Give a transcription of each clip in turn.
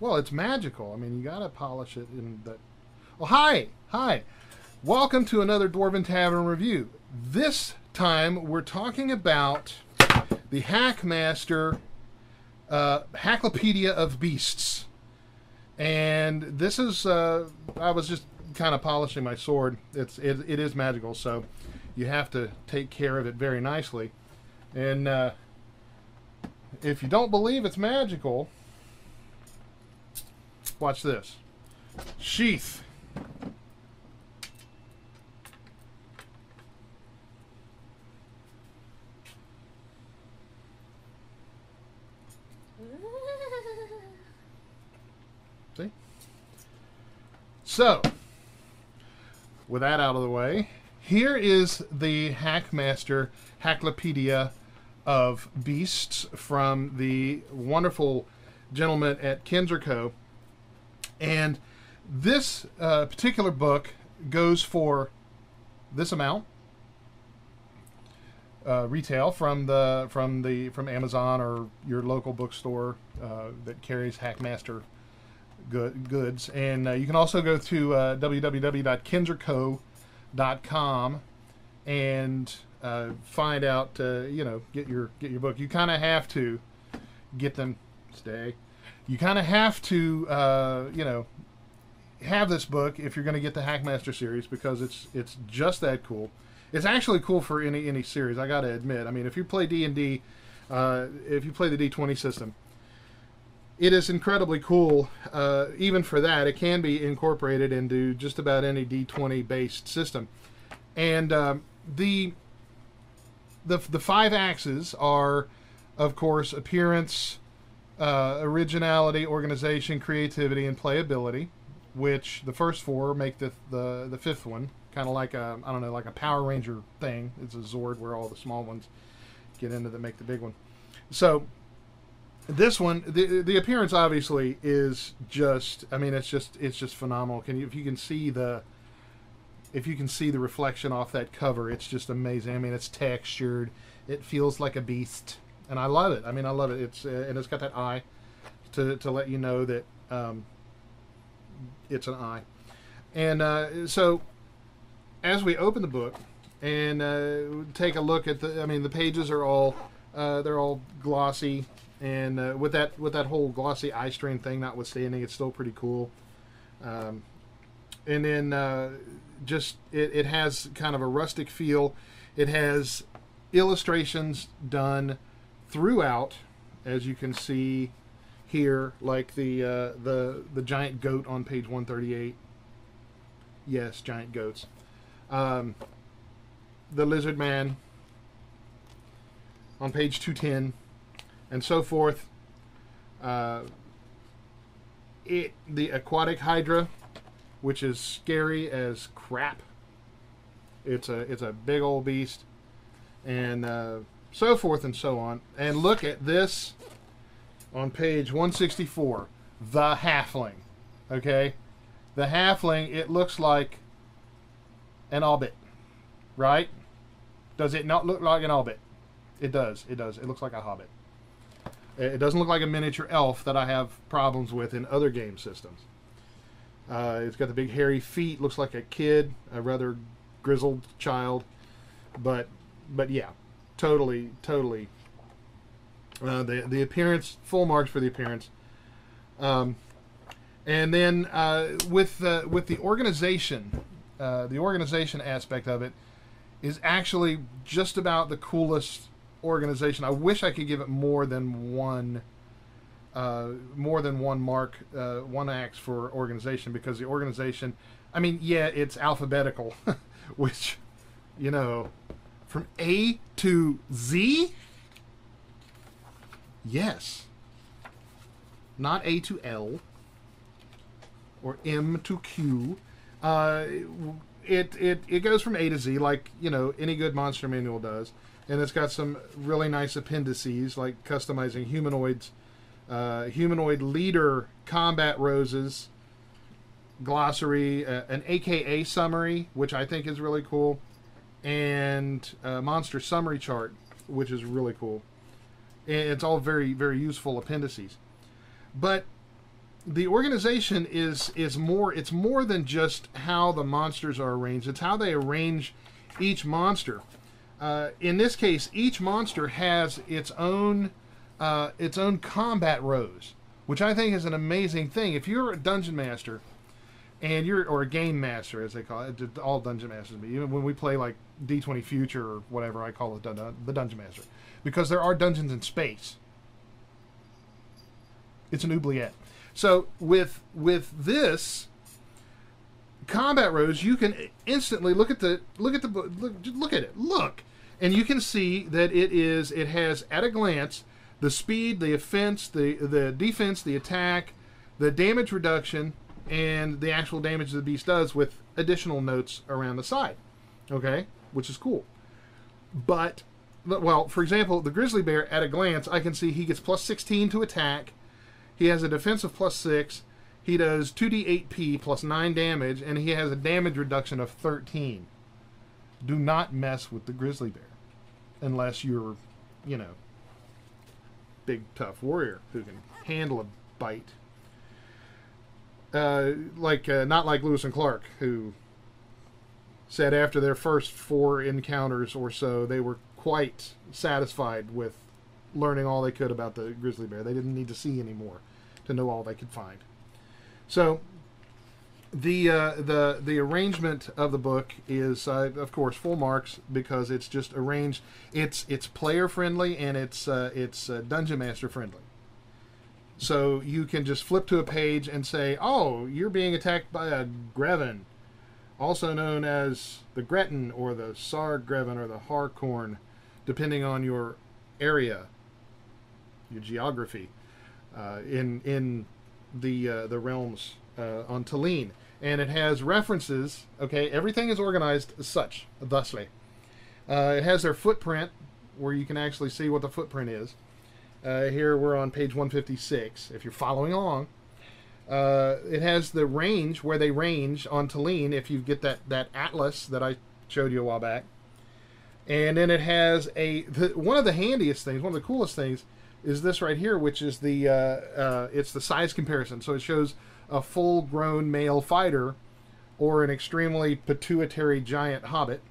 Well, it's magical. I mean, you gotta polish it in that. Oh, hi. Welcome to another Dwarven Tavern review. This time we're talking about the HackMaster Hacklopedia of Beasts. And this is, I was just kind of polishing my sword. It is magical, so you have to take care of it very nicely. And if you don't believe it's magical, watch this. Sheath. See? So, with that out of the way, here is the HackMaster Hacklopedia of Beasts from the wonderful gentleman at Kenzerco. And this particular book goes for this amount retail from Amazon or your local bookstore that carries HackMaster goods. And you can also go to www.kenzerco.com and find out, get your book. You kind of have to get them. You kind of have to, have this book if you're going to get the HackMaster series, because it's just that cool. It's actually cool for any series, I got to admit. I mean, if you play D&D, if you play the D20 system, it is incredibly cool. Even for that, it can be incorporated into just about any D20 based system. And the 5 axes are, of course, appearance, originality, organization, creativity, and playability, which the first 4 make the 5th one kind of like a, I don't know, like a Power Ranger thing. It's a Zord where all the small ones get into that make the big one. So this one, the appearance obviously is just, I mean, it's just phenomenal. If you can see the reflection off that cover, it's just amazing. I mean, it's textured. It feels like a beast, and I love it. I mean, I love it. It's and it's got that eye to let you know that it's an eye. And so as we open the book and take a look at the pages are all they're all glossy, and with that whole glossy eye strain thing notwithstanding, it's still pretty cool. And then just it has kind of a rustic feel. It has illustrations done throughout, as you can see here, like the giant goat on page 138. Yes, giant goats. The lizard man on page 210, and so forth. The aquatic hydra, which is scary as crap. It's a big old beast, and so forth and so on. And look at this on page 164, the halfling. Okay, the halfling. It looks like an hobbit, right? Does it not look like an hobbit? It does. It does. It looks like a hobbit. It doesn't look like a miniature elf that I have problems with in other game systems. It's got the big hairy feet. Looks like a kid, a rather grizzled child, but yeah, totally. The appearance, full marks for the appearance. And then with the organization. The organization aspect of it is actually just about the coolest organization. I wish I could give it more than one mark, one axe for organization, because the organization, I mean, yeah, it's alphabetical, which, from A to Z. Yes, not A to L or M to Q. It goes from A to Z, like any good monster manual does, and it's got some really nice appendices like customizing humanoids, humanoid leader combat roses, glossary, an AKA summary, which I think is really cool, and a monster summary chart, which is really cool. And it's all very, very useful appendices. But the organization is more. It's more than just how the monsters are arranged. It's how they arrange each monster. In this case, each monster has its own combat rows, which I think is an amazing thing. If you're a dungeon master, and or a game master, as they call it, all dungeon masters. But even when we play like D20 Future or whatever, I call it the dungeon master, because there are dungeons in space. It's an oubliette. So with this combat rows, you can instantly look at it, and you can see that it has at a glance the speed, the offense, the defense, the attack, the damage reduction, and the actual damage the beast does, with additional notes around the side. Okay, which is cool. But well, for example, the grizzly bear, at a glance, I can see he gets plus 16 to attack. He has a defense of plus 6. He does 2d8p plus 9 damage, and he has a damage reduction of 13. Do not mess with the grizzly bear unless you're, you know, big tough warrior who can handle a bite. Not like Lewis and Clark, who said after their first 4 encounters or so, they were quite satisfied with learning all they could about the grizzly bear. They didn't need to see anymore to know all they could find. So the arrangement of the book is of course full marks, because it's just arranged. It's player friendly, and it's dungeon master friendly. So you can just flip to a page and say, oh, you're being attacked by a Greven, also known as the Gretin or the Sargreven or the Harcorn, depending on your area, your geography, in the realms on Talene. And it has references. Okay, everything is organized thusly. It has their footprint, where you can actually see what the footprint is. Here we're on page 156, if you're following along. It has the range, where they range on Talene, if you get that atlas that I showed you a while back. And then it has one of the handiest things, one of the coolest things, is this right here, which is it's the size comparison. So it shows a full-grown male fighter or an extremely pituitary giant hobbit,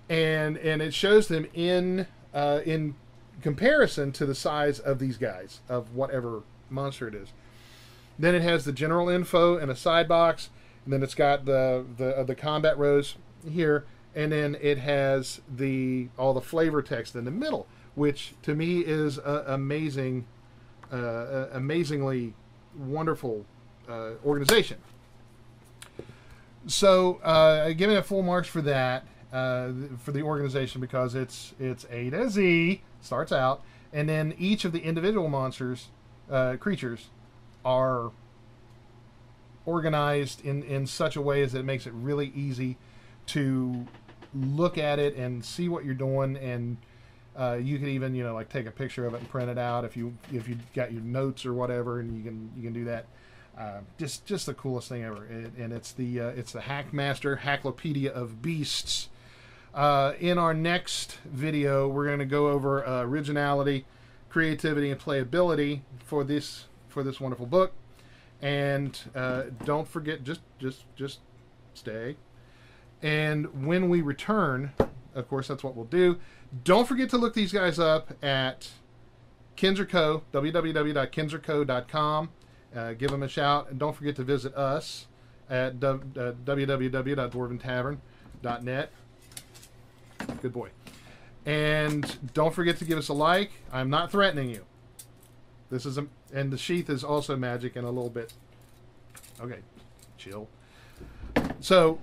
and it shows them in comparison to the size of these guys, of whatever monster it is. Then it has the general info and a side box, and then it's got the combat rows here, and then it has all the flavor text in the middle, which to me is amazingly wonderful organization. So give it full marks for that, for the organization, because it's A to Z, starts out, and then each of the individual monsters, creatures, are organized in such a way as that it makes it really easy to look at it and see what you're doing, and you can even, like, take a picture of it and print it out if you got your notes or whatever, and you can do that. Just the coolest thing ever. And it's the HackMaster Hacklopedia of Beasts. In our next video, we're going to go over originality, creativity, and playability for this wonderful book. And don't forget, just stay. And when we return, of course, that's what we'll do. Don't forget to look these guys up at Kenzerco, www.kenzerco.com. Give them a shout, and don't forget to visit us at www.dwarventavern.net. Good boy. And don't forget to give us a like. I'm not threatening you. This is and the sheath is also magic and a little bit. Okay, chill. So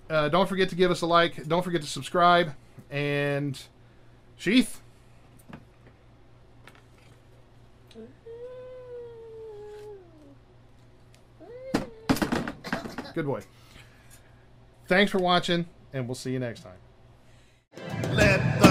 don't forget to give us a like. Don't forget to subscribe. And sheath. Good boy. Thanks for watching, and we'll see you next time. Let the